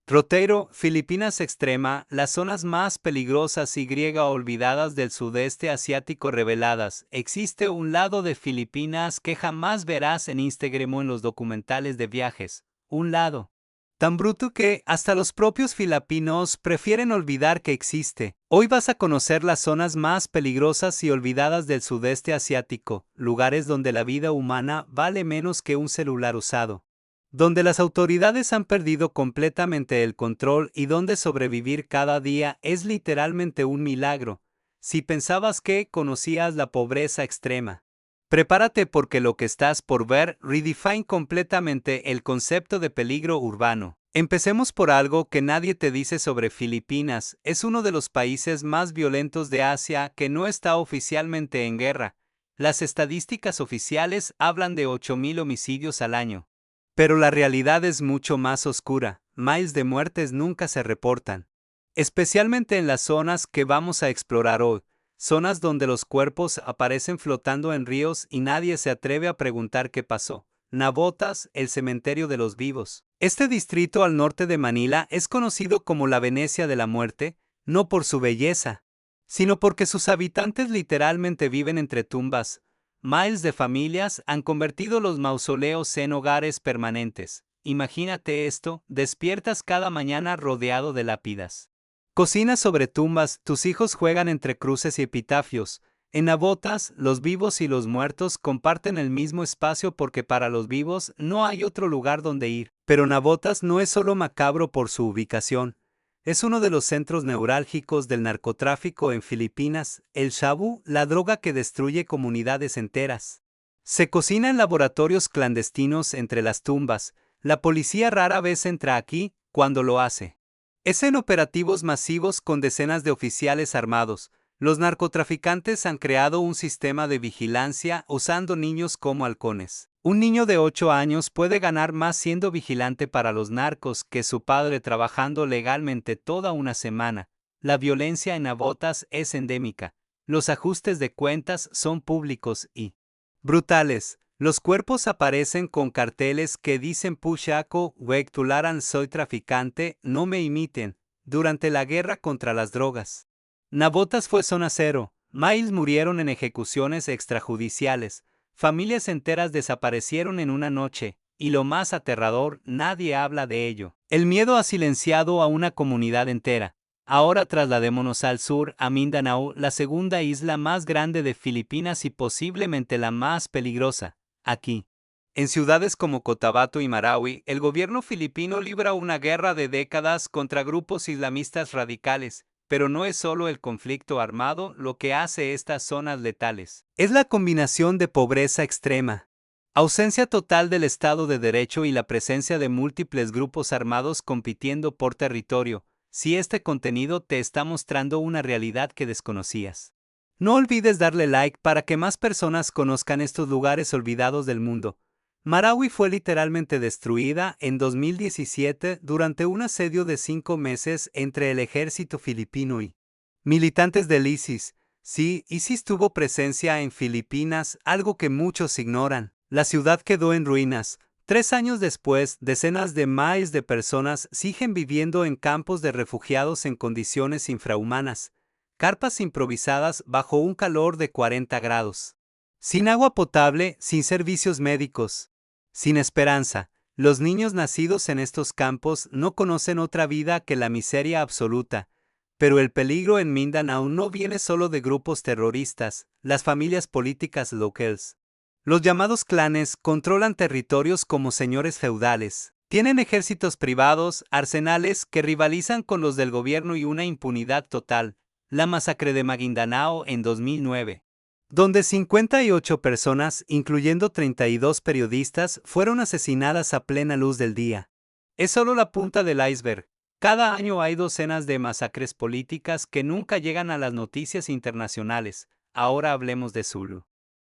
Roteiro, Filipinas extrema, las zonas más peligrosas y griega olvidadas del sudeste asiático reveladas. Existe un lado de Filipinas que jamás verás en Instagram o en los documentales de viajes. Un lado tan bruto que hasta los propios filipinos prefieren olvidar que existe. Hoy vas a conocer las zonas más peligrosas y olvidadas del sudeste asiático, lugares donde la vida humana vale menos que un celular usado, donde las autoridades han perdido completamente el control y donde sobrevivir cada día es literalmente un milagro. Si pensabas que conocías la pobreza extrema, prepárate porque lo que estás por ver redefine completamente el concepto de peligro urbano. Empecemos por algo que nadie te dice sobre Filipinas. Es uno de los países más violentos de Asia que no está oficialmente en guerra. Las estadísticas oficiales hablan de 8,000 homicidios al año. Pero la realidad es mucho más oscura. Miles de muertes nunca se reportan, especialmente en las zonas que vamos a explorar hoy. Zonas donde los cuerpos aparecen flotando en ríos y nadie se atreve a preguntar qué pasó. Navotas, el cementerio de los vivos. Este distrito al norte de Manila es conocido como la Venecia de la muerte, no por su belleza, sino porque sus habitantes literalmente viven entre tumbas. Miles de familias han convertido los mausoleos en hogares permanentes. Imagínate esto, despiertas cada mañana rodeado de lápidas. Cocinas sobre tumbas, tus hijos juegan entre cruces y epitafios. En Navotas, los vivos y los muertos comparten el mismo espacio porque para los vivos no hay otro lugar donde ir. Pero Navotas no es solo macabro por su ubicación. Es uno de los centros neurálgicos del narcotráfico en Filipinas, el shabu, la droga que destruye comunidades enteras. Se cocina en laboratorios clandestinos entre las tumbas. La policía rara vez entra aquí, cuando lo hace es en operativos masivos con decenas de oficiales armados. Los narcotraficantes han creado un sistema de vigilancia usando niños como halcones. Un niño de 8 años puede ganar más siendo vigilante para los narcos que su padre trabajando legalmente toda una semana. La violencia en Navotas es endémica. Los ajustes de cuentas son públicos y brutales. Los cuerpos aparecen con carteles que dicen Pushako, Wek Tularan soy traficante, no me imiten, durante la guerra contra las drogas. Navotas fue zona cero, miles murieron en ejecuciones extrajudiciales, familias enteras desaparecieron en una noche, y lo más aterrador, nadie habla de ello. El miedo ha silenciado a una comunidad entera. Ahora trasladémonos al sur, a Mindanao, la segunda isla más grande de Filipinas y posiblemente la más peligrosa. Aquí, en ciudades como Cotabato y Marawi, el gobierno filipino libra una guerra de décadas contra grupos islamistas radicales, pero no es solo el conflicto armado lo que hace estas zonas letales. Es la combinación de pobreza extrema, ausencia total del Estado de Derecho y la presencia de múltiples grupos armados compitiendo por territorio. Si este contenido te está mostrando una realidad que desconocías, no olvides darle like para que más personas conozcan estos lugares olvidados del mundo. Marawi fue literalmente destruida en 2017 durante un asedio de 5 meses entre el ejército filipino y militantes del ISIS. Sí, ISIS tuvo presencia en Filipinas, algo que muchos ignoran. La ciudad quedó en ruinas. 3 años después, decenas de miles de personas siguen viviendo en campos de refugiados en condiciones infrahumanas. Carpas improvisadas bajo un calor de 40 grados. Sin agua potable, sin servicios médicos. Sin esperanza. Los niños nacidos en estos campos no conocen otra vida que la miseria absoluta. Pero el peligro en Mindanao no viene solo de grupos terroristas, las familias políticas locales. Los llamados clanes controlan territorios como señores feudales. Tienen ejércitos privados, arsenales que rivalizan con los del gobierno y una impunidad total. La masacre de Maguindanao en 2009, donde 58 personas, incluyendo 32 periodistas, fueron asesinadas a plena luz del día. Es solo la punta del iceberg. Cada año hay docenas de masacres políticas que nunca llegan a las noticias internacionales. Ahora hablemos de Sulu,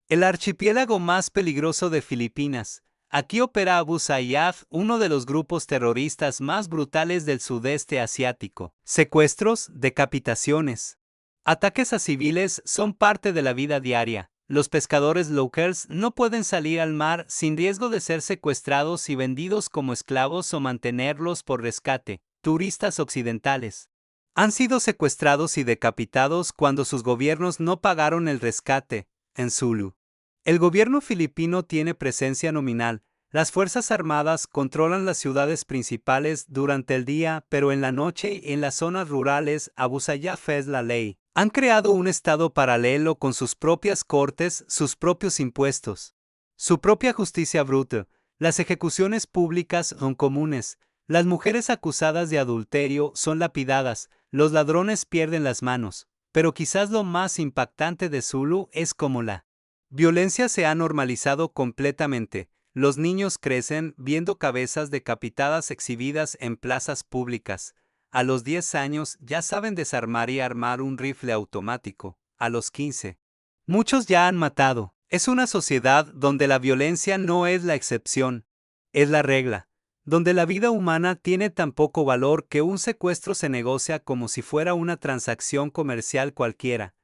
el archipiélago más peligroso de Filipinas. Aquí opera Abu Sayyaf, uno de los grupos terroristas más brutales del sudeste asiático. Secuestros, decapitaciones, ataques a civiles son parte de la vida diaria. Los pescadores locals no pueden salir al mar sin riesgo de ser secuestrados y vendidos como esclavos o mantenerlos por rescate. turistas occidentales. Han sido secuestrados y decapitados cuando sus gobiernos no pagaron el rescate, en Sulu. El gobierno filipino tiene presencia nominal. Las Fuerzas Armadas controlan las ciudades principales durante el día, pero en la noche y en las zonas rurales Abu Sayyaf es la ley. Han creado un estado paralelo con sus propias cortes, sus propios impuestos, su propia justicia bruta. Las ejecuciones públicas son comunes. Las mujeres acusadas de adulterio son lapidadas. Los ladrones pierden las manos. Pero quizás lo más impactante de Sulu es cómo la violencia se ha normalizado completamente. Los niños crecen viendo cabezas decapitadas exhibidas en plazas públicas. A los 10 años ya saben desarmar y armar un rifle automático. A los 15. Muchos ya han matado. Es una sociedad donde la violencia no es la excepción, es la regla. Donde la vida humana tiene tan poco valor que un secuestro se negocia como si fuera una transacción comercial cualquiera.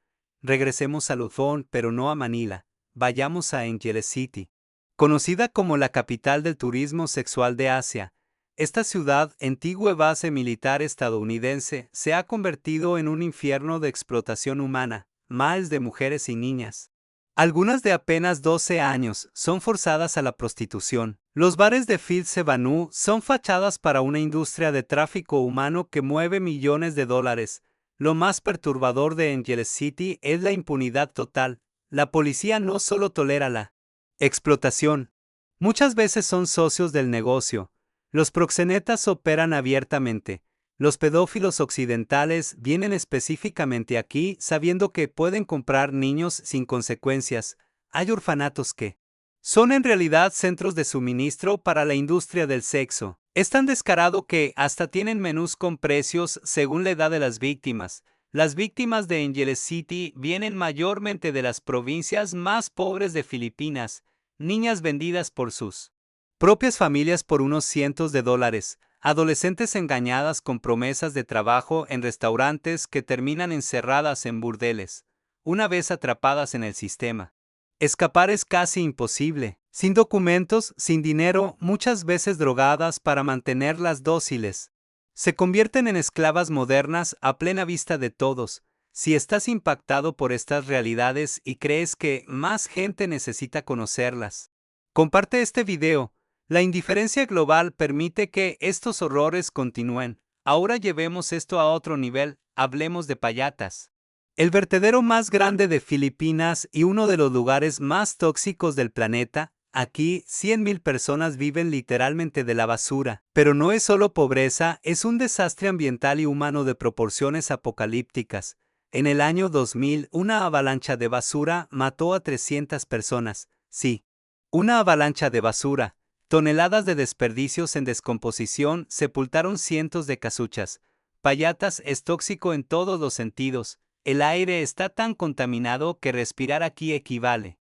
Regresemos a Luzón, pero no a Manila. Vayamos a Angeles City. Conocida como la capital del turismo sexual de Asia, esta ciudad, antigua base militar estadounidense, se ha convertido en un infierno de explotación humana, miles de mujeres y niñas. Algunas de apenas 12 años son forzadas a la prostitución. Los bares de Fifth Avenue son fachadas para una industria de tráfico humano que mueve millones de dólares. Lo más perturbador de Angeles City es la impunidad total. La policía no solo tolera la explotación. Muchas veces son socios del negocio. Los proxenetas operan abiertamente. Los pedófilos occidentales vienen específicamente aquí sabiendo que pueden comprar niños sin consecuencias. Hay orfanatos que son en realidad centros de suministro para la industria del sexo. Es tan descarado que hasta tienen menús con precios según la edad de las víctimas. Las víctimas de Angeles City vienen mayormente de las provincias más pobres de Filipinas, niñas vendidas por sus propias familias por unos cientos de dólares, adolescentes engañadas con promesas de trabajo en restaurantes que terminan encerradas en burdeles, una vez atrapadas en el sistema. Escapar es casi imposible, sin documentos, sin dinero, muchas veces drogadas para mantenerlas dóciles. Se convierten en esclavas modernas a plena vista de todos. Si estás impactado por estas realidades y crees que más gente necesita conocerlas, comparte este video. La indiferencia global permite que estos horrores continúen. Ahora llevemos esto a otro nivel, hablemos de Payatas. El vertedero más grande de Filipinas y uno de los lugares más tóxicos del planeta. Aquí 100,000 personas viven literalmente de la basura. Pero no es solo pobreza, es un desastre ambiental y humano de proporciones apocalípticas. En el año 2000, una avalancha de basura mató a 300 personas. Sí, una avalancha de basura. Toneladas de desperdicios en descomposición sepultaron cientos de casuchas. Payatas es tóxico en todos los sentidos. El aire está tan contaminado que respirar aquí equivale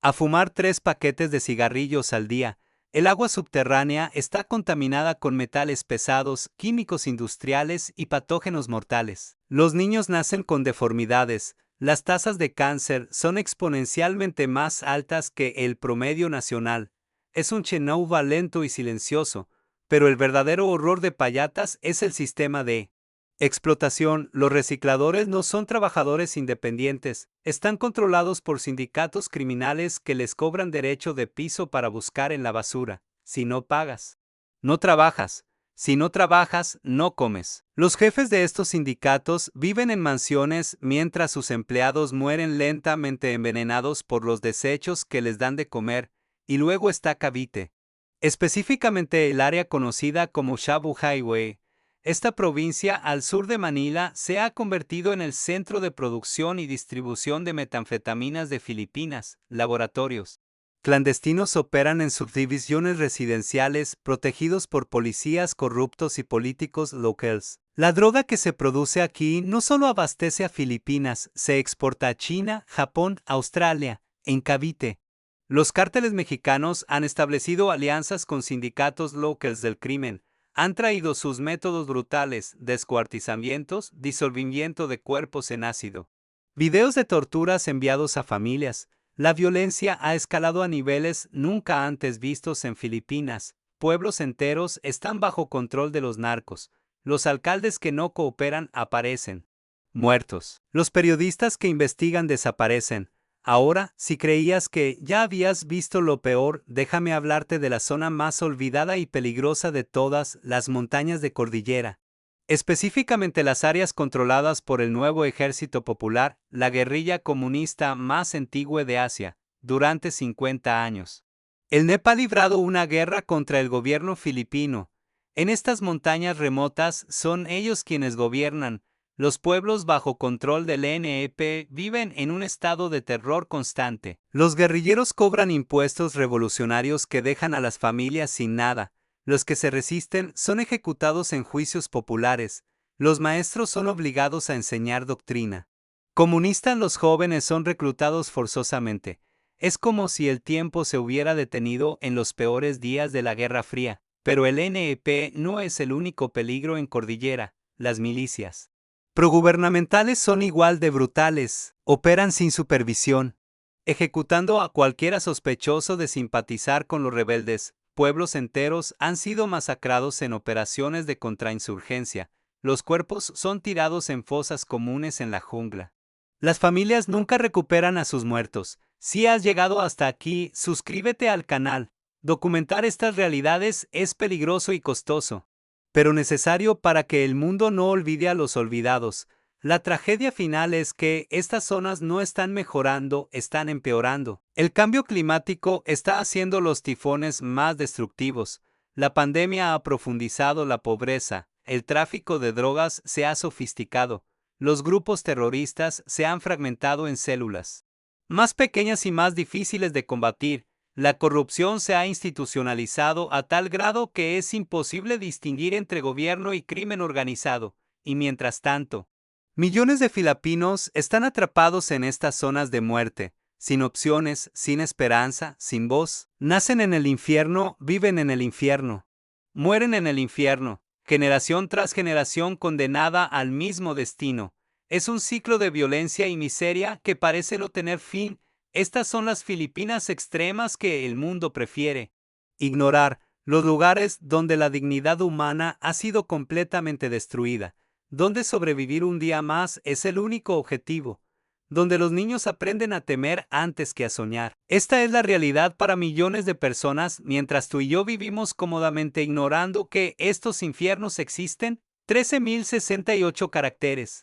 a fumar 3 paquetes de cigarrillos al día. El agua subterránea está contaminada con metales pesados, químicos industriales y patógenos mortales. Los niños nacen con deformidades. Las tasas de cáncer son exponencialmente más altas que el promedio nacional. Es un Chernobyl lento y silencioso, pero el verdadero horror de Payatas es el sistema de explotación. Los recicladores no son trabajadores independientes, están controlados por sindicatos criminales que les cobran derecho de piso para buscar en la basura. Si no pagas, no trabajas. Si no trabajas, no comes. Los jefes de estos sindicatos viven en mansiones mientras sus empleados mueren lentamente envenenados por los desechos que les dan de comer. Y luego está Cavite, específicamente el área conocida como Shabu Highway. Esta provincia al sur de Manila se ha convertido en el centro de producción y distribución de metanfetaminas de Filipinas. Laboratorios clandestinos operan en subdivisiones residenciales protegidos por policías corruptos y políticos locales. La droga que se produce aquí no solo abastece a Filipinas, se exporta a China, Japón, Australia. En Cavite, los cárteles mexicanos han establecido alianzas con sindicatos locales del crimen. Han traído sus métodos brutales, descuartizamientos, disolvimiento de cuerpos en ácido, videos de torturas enviados a familias. La violencia ha escalado a niveles nunca antes vistos en Filipinas. Pueblos enteros están bajo control de los narcos. Los alcaldes que no cooperan aparecen muertos. Los periodistas que investigan desaparecen. Ahora, si creías que ya habías visto lo peor, déjame hablarte de la zona más olvidada y peligrosa de todas, las montañas de Cordillera. Específicamente las áreas controladas por el nuevo Ejército Popular, la guerrilla comunista más antigua de Asia, durante 50 años. El NEP ha librado una guerra contra el gobierno filipino. En estas montañas remotas son ellos quienes gobiernan. Los pueblos bajo control del NEP viven en un estado de terror constante. Los guerrilleros cobran impuestos revolucionarios que dejan a las familias sin nada. Los que se resisten son ejecutados en juicios populares. Los maestros son obligados a enseñar doctrina comunista. Los jóvenes son reclutados forzosamente. Es como si el tiempo se hubiera detenido en los peores días de la Guerra Fría. Pero el NEP no es el único peligro en Cordillera. Las milicias progubernamentales son igual de brutales, operan sin supervisión, ejecutando a cualquiera sospechoso de simpatizar con los rebeldes. Pueblos enteros han sido masacrados en operaciones de contrainsurgencia. Los cuerpos son tirados en fosas comunes en la jungla. Las familias nunca recuperan a sus muertos. Si has llegado hasta aquí, suscríbete al canal. Documentar estas realidades es peligroso y costoso, pero necesario para que el mundo no olvide a los olvidados. La tragedia final es que estas zonas no están mejorando, están empeorando. El cambio climático está haciendo los tifones más destructivos. La pandemia ha profundizado la pobreza. El tráfico de drogas se ha sofisticado. Los grupos terroristas se han fragmentado en células más pequeñas y más difíciles de combatir. La corrupción se ha institucionalizado a tal grado que es imposible distinguir entre gobierno y crimen organizado. Y mientras tanto, millones de filipinos están atrapados en estas zonas de muerte, sin opciones, sin esperanza, sin voz. Nacen en el infierno, viven en el infierno, mueren en el infierno, generación tras generación condenada al mismo destino. Es un ciclo de violencia y miseria que parece no tener fin. Estas son las Filipinas extremas que el mundo prefiere ignorar, los lugares donde la dignidad humana ha sido completamente destruida, donde sobrevivir un día más es el único objetivo, donde los niños aprenden a temer antes que a soñar. Esta es la realidad para millones de personas, mientras tú y yo vivimos cómodamente ignorando que estos infiernos existen. 13.068 caracteres.